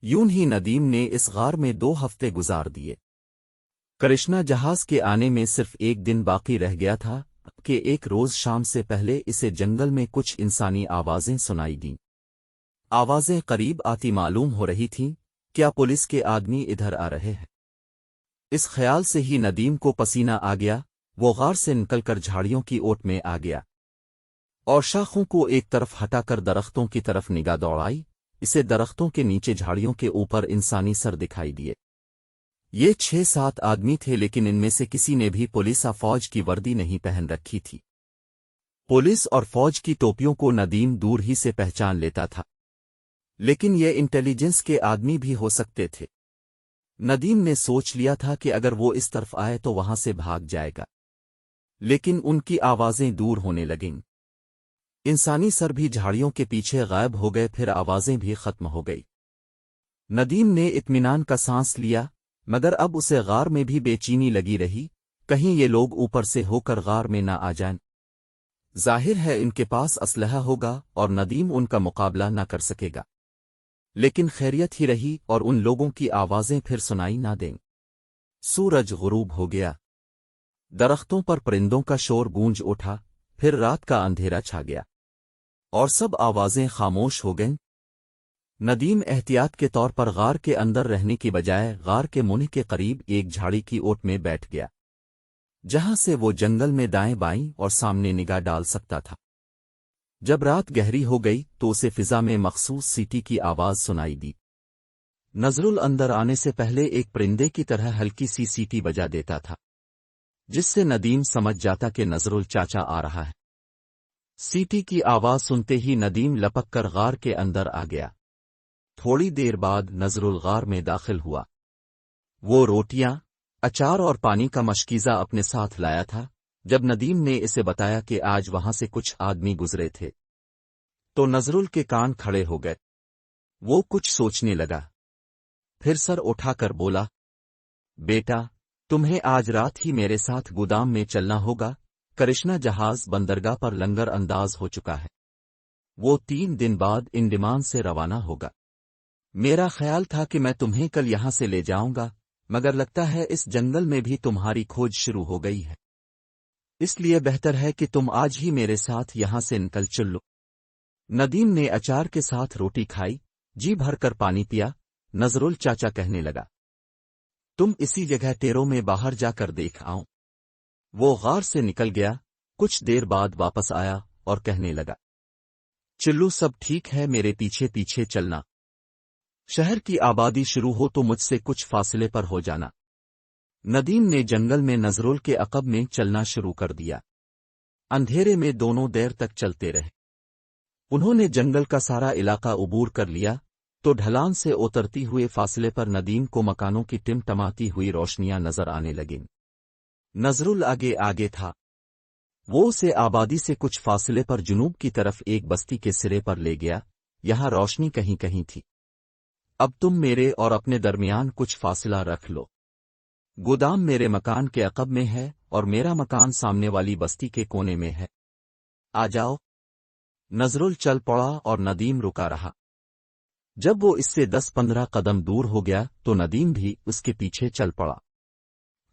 یوں ہی ندیم نے اس غار میں 2 ہفتے گزار دیے۔ کرشنا جہاز کے آنے میں صرف ایک دن باقی رہ گیا تھا کہ ایک روز شام سے پہلے اسے جنگل میں کچھ انسانی آوازیں سنائی دیں۔ آوازیں قریب آتی معلوم ہو رہی تھیں، کیا پولیس کے آدمی ادھر آ رہے ہیں؟ اس خیال سے ہی ندیم کو پسینہ آ گیا۔ وہ غار سے نکل کر جھاڑیوں کی اوٹ میں آ گیا اور شاخوں کو ایک طرف ہٹا کر درختوں کی طرف نگاہ دوڑائی۔ اسے درختوں کے نیچے جھاڑیوں کے اوپر انسانی سر دکھائی دیے۔ یہ 6-7 آدمی تھے، لیکن ان میں سے کسی نے بھی پولیس فوج کی وردی نہیں پہن رکھی تھی۔ پولیس اور فوج کی ٹوپیوں کو ندیم دور ہی سے پہچان لیتا تھا، لیکن یہ انٹیلیجنس کے آدمی بھی ہو سکتے تھے۔ ندیم نے سوچ لیا تھا کہ اگر وہ اس طرف آئے تو وہاں سے بھاگ جائے گا، لیکن ان کی آوازیں دور ہونے لگیں۔ انسانی سر بھی جھاڑیوں کے پیچھے غائب ہو گئے، پھر آوازیں بھی ختم ہو گئی۔ ندیم نے اطمینان کا سانس لیا، مگر اب اسے غار میں بھی بے چینی لگی رہی، کہیں یہ لوگ اوپر سے ہو کر غار میں نہ آ جائیں۔ ظاہر ہے ان کے پاس اسلحہ ہوگا اور ندیم ان کا مقابلہ نہ کر سکے گا، لیکن خیریت ہی رہی اور ان لوگوں کی آوازیں پھر سنائی نہ دیں۔ سورج غروب ہو گیا، درختوں پر پرندوں کا شور گونج اٹھا، پھر رات کا اندھیرا چھا گیا اور سب آوازیں خاموش ہو گئیں۔ ندیم احتیاط کے طور پر غار کے اندر رہنے کی بجائے غار کے منہ کے قریب ایک جھاڑی کی اوٹ میں بیٹھ گیا، جہاں سے وہ جنگل میں دائیں بائیں اور سامنے نگاہ ڈال سکتا تھا۔ جب رات گہری ہو گئی تو اسے فضا میں مخصوص سیٹی کی آواز سنائی دی۔ نظرل اندر آنے سے پہلے ایک پرندے کی طرح ہلکی سی سیٹی بجا دیتا تھا، جس سے ندیم سمجھ جاتا کہ نظرل چاچا آ رہا ہے۔ سیٹی کی آواز سنتے ہی ندیم لپک کر غار کے اندر آ گیا۔ تھوڑی دیر بعد نظرل غار میں داخل ہوا۔ وہ روٹیاں، اچار اور پانی کا مشکیزہ اپنے ساتھ لایا تھا۔ جب ندیم نے اسے بتایا کہ آج وہاں سے کچھ آدمی گزرے تھے تو نظرل کے کان کھڑے ہو گئے۔ وہ کچھ سوچنے لگا، پھر سر اٹھا کر بولا، بیٹا، تمہیں آج رات ہی میرے ساتھ گودام میں چلنا ہوگا۔ کرشنا جہاز بندرگاہ پر لنگر انداز ہو چکا ہے، وہ 3 دن بعد انڈمان سے روانہ ہوگا۔ میرا خیال تھا کہ میں تمہیں کل یہاں سے لے جاؤں گا، مگر لگتا ہے اس جنگل میں بھی تمہاری کھوج شروع ہو گئی ہے، اس لیے بہتر ہے کہ تم آج ہی میرے ساتھ یہاں سے نکل چلو۔ ندیم نے اچار کے ساتھ روٹی کھائی، جی بھر کر پانی پیا۔ نظرل چاچا کہنے لگا، تم اسی جگہ ٹیروں میں باہر جا کر دیکھ آؤ۔ وہ غار سے نکل گیا، کچھ دیر بعد واپس آیا اور کہنے لگا، چلو سب ٹھیک ہے، میرے پیچھے پیچھے چلنا۔ شہر کی آبادی شروع ہو تو مجھ سے کچھ فاصلے پر ہو جانا۔ ندیم نے جنگل میں نظرل کے عقب میں چلنا شروع کر دیا۔ اندھیرے میں دونوں دیر تک چلتے رہے۔ انہوں نے جنگل کا سارا علاقہ عبور کر لیا تو ڈھلان سے اترتی ہوئے فاصلے پر ندیم کو مکانوں کی ٹمٹماتی ہوئی روشنیاں نظر آنے لگیں۔ نظرل آگے آگے تھا، وہ اسے آبادی سے کچھ فاصلے پر جنوب کی طرف ایک بستی کے سرے پر لے گیا۔ یہاں روشنی کہیں کہیں تھی۔ اب تم میرے اور اپنے درمیان کچھ فاصلہ رکھ لو۔ گودام میرے مکان کے عقب میں ہے اور میرا مکان سامنے والی بستی کے کونے میں ہے، آ جاؤ۔ نظرل چل پڑا اور ندیم رکا رہا۔ جب وہ اس سے 10-15 قدم دور ہو گیا تو ندیم بھی اس کے پیچھے چل پڑا۔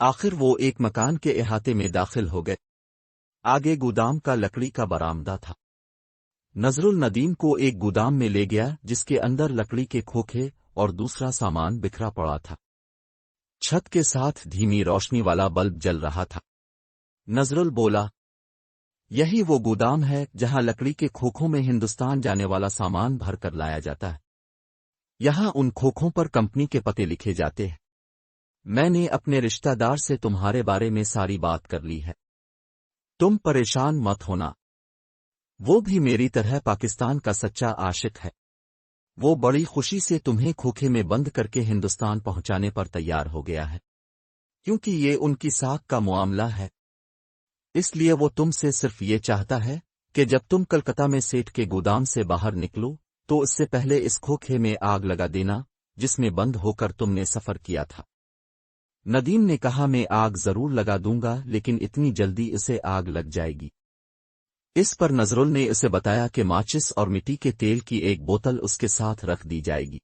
آخر وہ ایک مکان کے احاطے میں داخل ہو گئے۔ آگے گودام کا لکڑی کا برآمدہ تھا۔ نظرل ندیم کو ایک گودام میں لے گیا جس کے اندر لکڑی کے کھوکھے اور دوسرا سامان بکھرا پڑا تھا۔ چھت کے ساتھ دھیمی روشنی والا بلب جل رہا تھا۔ نظرل بولا، یہی وہ گودام ہے جہاں لکڑی کے کھوکھوں میں ہندوستان جانے والا سامان بھر کر لایا جاتا ہے۔ یہاں ان کھوکھوں پر کمپنی کے پتے لکھے جاتے ہیں۔ میں نے اپنے رشتہ دار سے تمہارے بارے میں ساری بات کر لی ہے، تم پریشان مت ہونا۔ وہ بھی میری طرح پاکستان کا سچا عاشق ہے۔ وہ بڑی خوشی سے تمہیں کھوکھے میں بند کر کے ہندوستان پہنچانے پر تیار ہو گیا ہے، کیونکہ یہ ان کی ساکھ کا معاملہ ہے۔ اس لیے وہ تم سے صرف یہ چاہتا ہے کہ جب تم کلکتہ میں سیٹھ کے گودام سے باہر نکلو تو اس سے پہلے اس کھوکھے میں آگ لگا دینا جس میں بند ہو کر تم نے سفر کیا تھا۔ ندیم نے کہا، میں آگ ضرور لگا دوں گا، لیکن اتنی جلدی اسے آگ لگ جائے گی۔ اس پر نظرل نے اسے بتایا کہ ماچس اور مٹی کے تیل کی ایک بوتل اس کے ساتھ رکھ دی جائے گی۔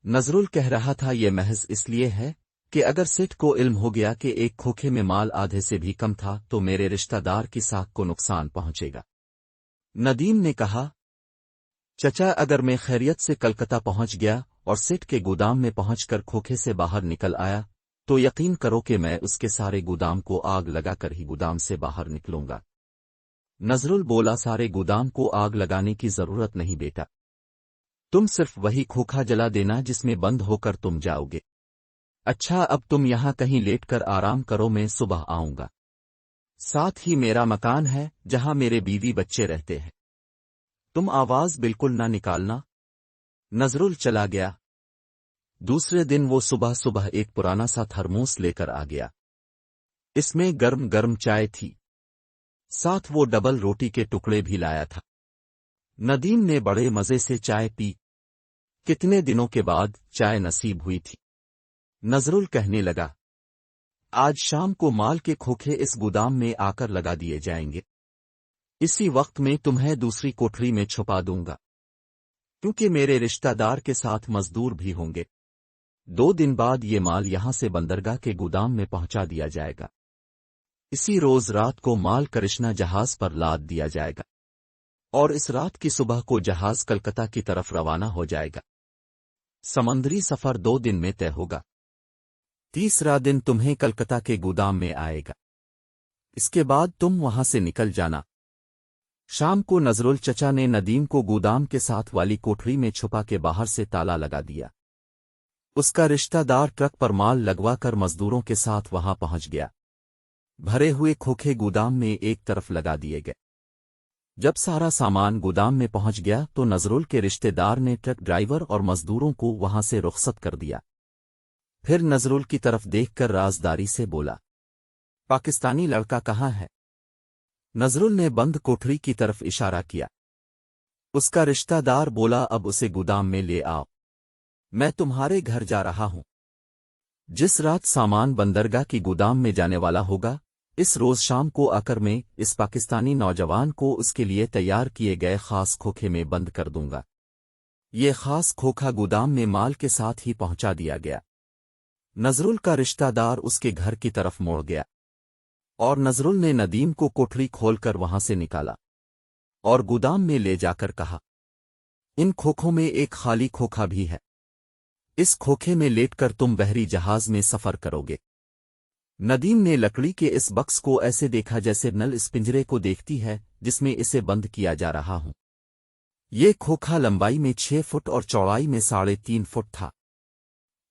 نظرل کہہ رہا تھا یہ محض اس لیے ہے کہ اگر سیٹھ کو علم ہو گیا کہ ایک کھوکھے میں مال آدھے سے بھی کم تھا تو میرے رشتہ دار کی ساکھ کو نقصان پہنچے گا۔ ندیم نے کہا، چچا اگر میں خیریت سے کلکتہ پہنچ گیا اور سیٹھ کے گودام میں پہنچ کر کھوکھے سے باہر نکل آیا تو یقین کرو کہ میں اس کے سارے گودام کو آگ لگا کر ہی گودام سے باہر نکلوں گا۔ نظرل بولا، سارے گودام کو آگ لگانے کی ضرورت نہیں بیٹا، تم صرف وہی کھوکھا جلا دینا جس میں بند ہو کر تم جاؤ گے۔ اچھا اب تم یہاں کہیں لیٹ کر آرام کرو، میں صبح آؤں گا۔ ساتھ ہی میرا مکان ہے جہاں میرے بیوی بچے رہتے ہیں، تم آواز بالکل نہ نکالنا۔ نظرل چلا گیا۔ دوسرے دن وہ صبح صبح ایک پرانا سا تھرموس لے کر آ گیا۔ اس میں گرم گرم چائے تھی، ساتھ وہ ڈبل روٹی کے ٹکڑے بھی لایا تھا۔ ندیم نے بڑے مزے سے چائے پی۔ کتنے دنوں کے بعد چائے نصیب ہوئی تھی۔ نظرل کہنے لگا، آج شام کو مال کے کھوکھے اس گودام میں آ کر لگا دیے جائیں گے، اسی وقت میں تمہیں دوسری کوٹری میں چھپا دوں گا، کیونکہ میرے رشتہ دار کے ساتھ مزدور بھی ہوں گے۔ 2 دن بعد یہ مال یہاں سے بندرگاہ کے گودام میں پہنچا دیا جائے گا۔ اسی روز رات کو مال کرشنا جہاز پر لاد دیا جائے گا، اور اس رات کی صبح کو جہاز کلکتہ کی طرف روانہ ہو جائے گا۔ سمندری سفر 2 دن میں طے ہوگا۔ تیسرا دن تمہیں کلکتہ کے گودام میں آئے گا، اس کے بعد تم وہاں سے نکل جانا۔ شام کو نظرل چچا نے ندیم کو گودام کے ساتھ والی کوٹری میں چھپا کے باہر سے تالا لگا دیا۔ اس کا رشتہ دار ٹرک پر مال لگوا کر مزدوروں کے ساتھ وہاں پہنچ گیا۔ بھرے ہوئے کھوکھے گودام میں ایک طرف لگا دیے گئے۔ جب سارا سامان گودام میں پہنچ گیا تو نظرل کے رشتہ دار نے ٹرک ڈرائیور اور مزدوروں کو وہاں سے رخصت کر دیا۔ پھر نظرل کی طرف دیکھ کر رازداری سے بولا، پاکستانی لڑکا کہاں ہے؟ نظرل نے بند کوٹری کی طرف اشارہ کیا۔ اس کا رشتہ دار بولا، اب اسے گودام میں لے آؤ، میں تمہارے گھر جا رہا ہوں۔ جس رات سامان بندرگاہ کی گودام میں جانے والا ہوگا، اس روز شام کو آ کر میں اس پاکستانی نوجوان کو اس کے لیے تیار کیے گئے خاص کھوکھے میں بند کر دوں گا۔ یہ خاص کھوکھا گودام میں مال کے ساتھ ہی پہنچا دیا گیا۔ نظرل کا رشتہ دار اس کے گھر کی طرف موڑ گیا، اور نظرل نے ندیم کو کوٹری کھول کر وہاں سے نکالا اور گودام میں لے جا کر کہا، ان کھوکھوں میں ایک خالی کھوکھا بھی ہے، اس کھوکھے میں لیٹ کر تم بحری جہاز میں سفر کرو گے۔ ندیم نے لکڑی کے اس بکس کو ایسے دیکھا جیسے نل اس پنجرے کو دیکھتی ہے جس میں اسے بند کیا جا رہا ہوں۔ یہ کھوکھا لمبائی میں 6 فٹ اور چوڑائی میں 3.5 فٹ تھا۔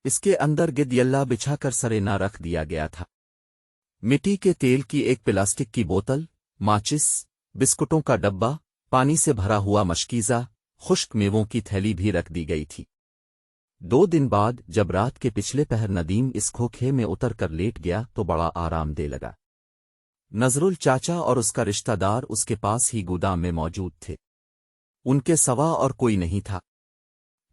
اس کے اندر گدیلا بچھا کر سرینا رکھ دیا گیا تھا۔ مٹی کے تیل کی ایک پلاسٹک کی بوتل، ماچس، بسکٹوں کا ڈبہ، پانی سے بھرا ہوا مشکیزہ، خشک میووں کی تھیلی بھی رکھ دی گئی تھی۔ 2 دن بعد جب رات کے پچھلے پہر ندیم اس کھوکھے میں اتر کر لیٹ گیا تو بڑا آرام دے لگا۔ نظرل چاچا اور اس کا رشتہ دار اس کے پاس ہی گودام میں موجود تھے، ان کے سوا اور کوئی نہیں تھا۔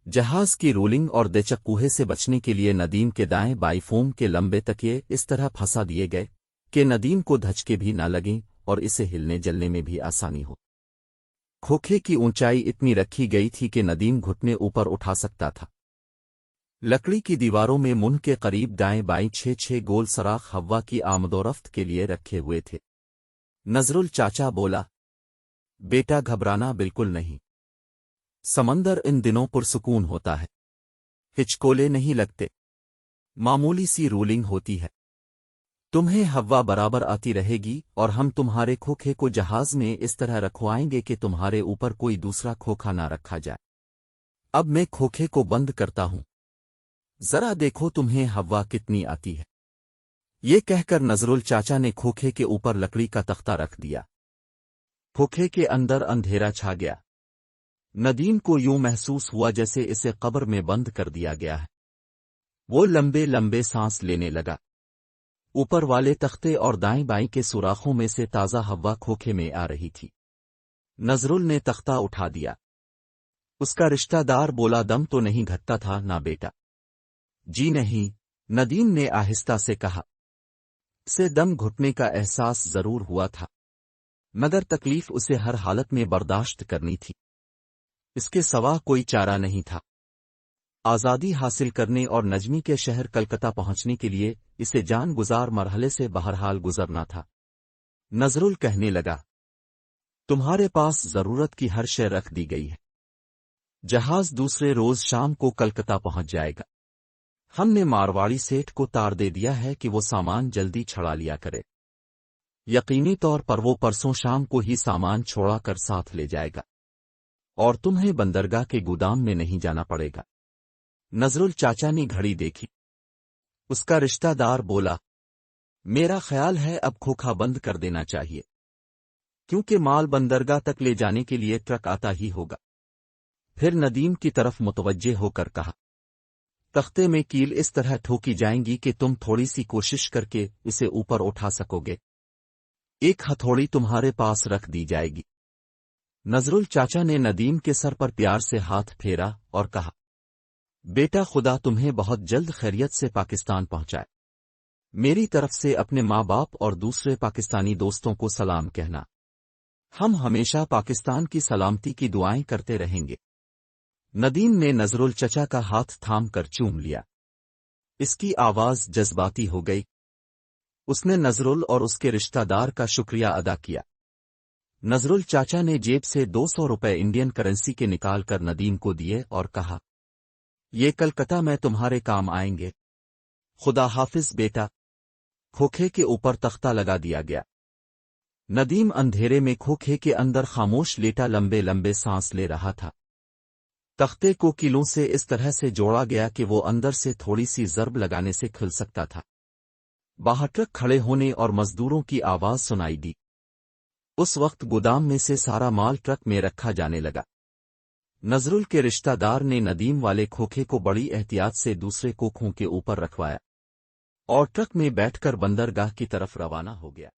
جہاز کی رولنگ اور دیچکوہے سے بچنے کے لیے ندیم کے دائیں بائیں فوم کے لمبے تکیے اس طرح پھنسا دیے گئے کہ ندیم کو دھچکے بھی نہ لگیں اور اسے ہلنے جلنے میں بھی آسانی ہو۔ کھوکھے کی اونچائی اتنی رکھی گئی تھی کہ ندیم گھٹنے اوپر اٹھا سکتا تھا۔ لکڑی کی دیواروں میں منہ کے قریب دائیں بائیں 6 گول سراخ ہوا کی آمد و رفت کے لیے رکھے ہوئے تھے۔ نظرل چاچا بولا، بیٹا گھبرانا بالکل نہیں، سمندر ان دنوں پرسکون ہوتا ہے، ہچکولے نہیں لگتے، معمولی سی رولنگ ہوتی ہے، تمہیں ہوا برابر آتی رہے گی اور ہم تمہارے کھوکھے کو جہاز میں اس طرح رکھوائیں گے کہ تمہارے اوپر کوئی دوسرا کھوکھا نہ رکھا جائے۔ اب میں کھوکھے کو بند کرتا ہوں، ذرا دیکھو تمہیں ہوا کتنی آتی ہے۔ یہ کہہ کر نظرل چاچا نے کھوکھے کے اوپر لکڑی کا تختہ رکھ دیا۔ کھوکھے کے اندر اندھیرا چھا گیا۔ ندیم کو یوں محسوس ہوا جیسے اسے قبر میں بند کر دیا گیا ہے۔ وہ لمبے لمبے سانس لینے لگا۔ اوپر والے تختے اور دائیں بائیں کے سوراخوں میں سے تازہ ہوا کھوکھے میں آ رہی تھی۔ نظرل نے تختہ اٹھا دیا۔ اس کا رشتہ دار بولا، دم تو نہیں گھٹتا تھا نا بیٹا؟ جی نہیں، ندیم نے آہستہ سے کہا۔ اسے دم گھٹنے کا احساس ضرور ہوا تھا، مگر تکلیف اسے ہر حالت میں برداشت کرنی تھی، اس کے سوا کوئی چارہ نہیں تھا۔ آزادی حاصل کرنے اور نجمی کے شہر کلکتہ پہنچنے کے لیے اسے جان گزار مرحلے سے بہرحال گزرنا تھا۔ نظرل کہنے لگا، تمہارے پاس ضرورت کی ہر شے رکھ دی گئی ہے۔ جہاز دوسرے روز شام کو کلکتہ پہنچ جائے گا۔ ہم نے مارواڑی سیٹھ کو تار دے دیا ہے کہ وہ سامان جلدی چھڑا لیا کرے۔ یقینی طور پر وہ پرسوں شام کو ہی سامان چھوڑا کر ساتھ لے جائے گا، اور تمہیں بندرگاہ کے گودام میں نہیں جانا پڑے گا۔ نظرل چاچا نے گھڑی دیکھی۔ اس کا رشتہ دار بولا، میرا خیال ہے اب کھوکھا بند کر دینا چاہیے، کیونکہ مال بندرگاہ تک لے جانے کے لیے ٹرک آتا ہی ہوگا۔ پھر ندیم کی طرف متوجہ ہو کر کہا، تختے میں کیل اس طرح ٹھوکی جائیں گی کہ تم تھوڑی سی کوشش کر کے اسے اوپر اٹھا سکو گے۔ ایک ہتھوڑی تمہارے پاس رکھ دی جائے گی۔ نظرل چاچا نے ندیم کے سر پر پیار سے ہاتھ پھیرا اور کہا، بیٹا خدا تمہیں بہت جلد خیریت سے پاکستان پہنچائے۔ میری طرف سے اپنے ماں باپ اور دوسرے پاکستانی دوستوں کو سلام کہنا۔ ہم ہمیشہ پاکستان کی سلامتی کی دعائیں کرتے رہیں گے۔ ندیم نے نظرل چچا کا ہاتھ تھام کر چوم لیا۔ اس کی آواز جذباتی ہو گئی۔ اس نے نظرل اور اس کے رشتہ دار کا شکریہ ادا کیا۔ نظرل چاچا نے جیب سے 200 روپے انڈین کرنسی کے نکال کر ندیم کو دیے اور کہا، یہ کلکتہ میں تمہارے کام آئیں گے۔ خدا حافظ بیٹا۔ کھوکھے کے اوپر تختہ لگا دیا گیا۔ ندیم اندھیرے میں کھوکھے کے اندر خاموش لیٹا لمبے لمبے سانس لے رہا تھا۔ تختے کو کیلوں سے اس طرح سے جوڑا گیا کہ وہ اندر سے تھوڑی سی ضرب لگانے سے کھل سکتا تھا۔ باہر ٹرک کھڑے ہونے اور مزدوروں کی آواز سنائی دی۔ اس وقت گودام میں سے سارا مال ٹرک میں رکھا جانے لگا۔ نظرل کے رشتہ دار نے ندیم والے کھوکھے کو بڑی احتیاط سے دوسرے کوکھوں کے اوپر رکھوایا اور ٹرک میں بیٹھ کر بندرگاہ کی طرف روانہ ہو گیا۔